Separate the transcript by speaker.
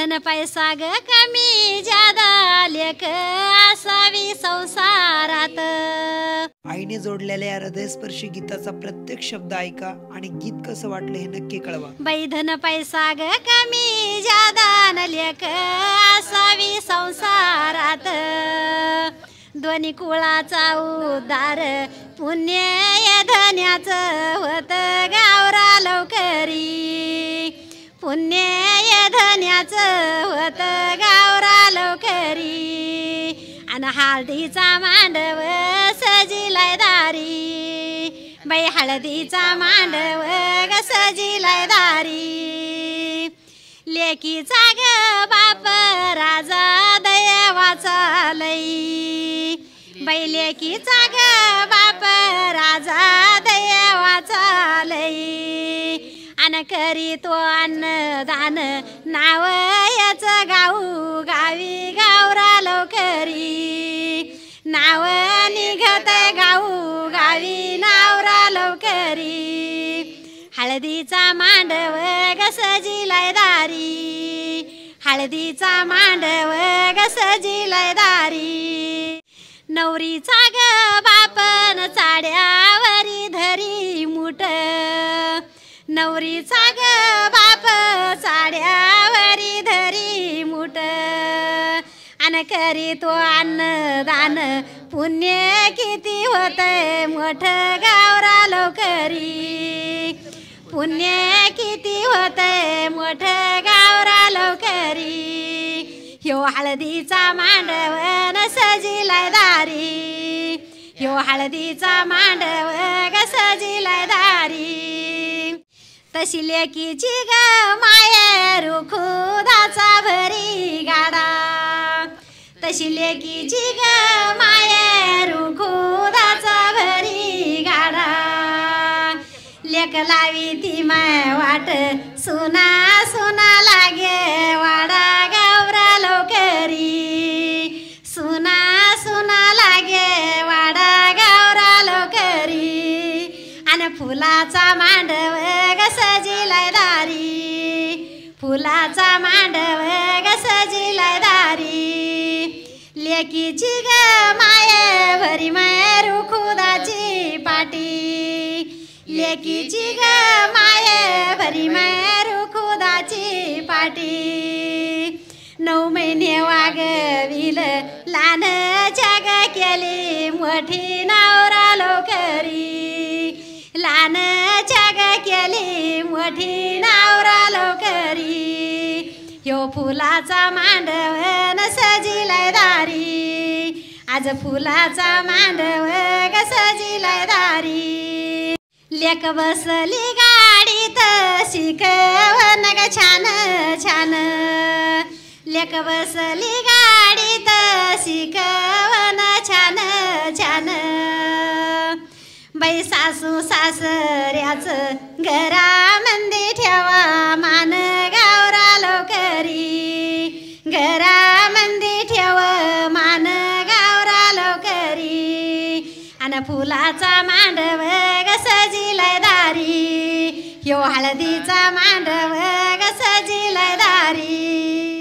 Speaker 1: धन पैसा ग कमी जादा लेख असावी संसारात।
Speaker 2: आईने जोडलेल्या या हृदयस्पर्शी गीताचा प्रत्येक शब्द ऐका आणि गीत कसं वाटलं हे नक्की कळवा।
Speaker 1: बाई धन पैसा ग कमी जादा लेख असावी संसारात। दोन्ही कुळाचा उद्धार पुण्य या धन्याचं होत गावरा लवकरी। पुण्य या धन्याचं होत गावरा लवकरी। अन हळदीचा मांडव सजिलाय दारी। बाई हळदीचा मांडव ग सजिलाय दारी। लेकीचा ग बाप राजा दयावाचा लई। बाई लेकीचा ग बाप राजा दयावाचा लई। अन करी तो अन्नदान नाव याच गाऊ गावी गावरा लवकरी। नाव निघत गाऊ गावी नावरा लवकरी। हळदीचा मांडव ग सजिलाय दारी। हळदीचा मांडव ग सजिलाय दारी। नवरीचा ग बापन चाड्यावरी धरी मुठ। नवरीचा ग बाप चाड्यावरी धरी मुठ। अन करी तो अन्नदान पुण्य किती होतंय मोठ गावरा लवकरी। पुण्य किती होतंय मोठ गावरा लवकरी। ह्यो हळदीचा मांडव न सजिलाय दारी। ह्यो हळदीचा मांडव ग सजिलाय दारी। तशी लेकीची ग माया खुदाचा भरी गाडा। तशी लेकीची ग माया खुदाचा भरी गाडा। लेक लावी ती माय वाट सुना सुना लागे वाडा गावरा लवकरी। सुना सुना लागे वाडा गावरा लवकरी। अन फुलाचा मांडव ग सजिलाय दारी। फुलाचा मांडव ग सजिलाय दारी। लेकीची ग माये भरी माया खुदाची पाटी। लेकीची ग माये भरी माया खुदाची पाटी। 9 महिने वागविल लहानच्या ग केली मोठी नावरा लवकरी। लहानच्या ग केली मोठी नावरा लवकरी। ह्यो फुलाचा मांडव न सजिलाय दारी। आज फुलाचा मांडव ग सजिलाय दारी। लेक बसली गाडीत शिकवण ग छान छान। लेक बसली गाडीत शिकवण छान छान। बाई सासू सासऱ्याच घरामंदी ठेवा मान गावरा लवकरी। घरामंदी ठेव मान गावरा लवकरी। अन फुलाचा मांडव ग सजिलाय दारी। ह्यो हळदीचा मांडव ग सजिलाय दारी।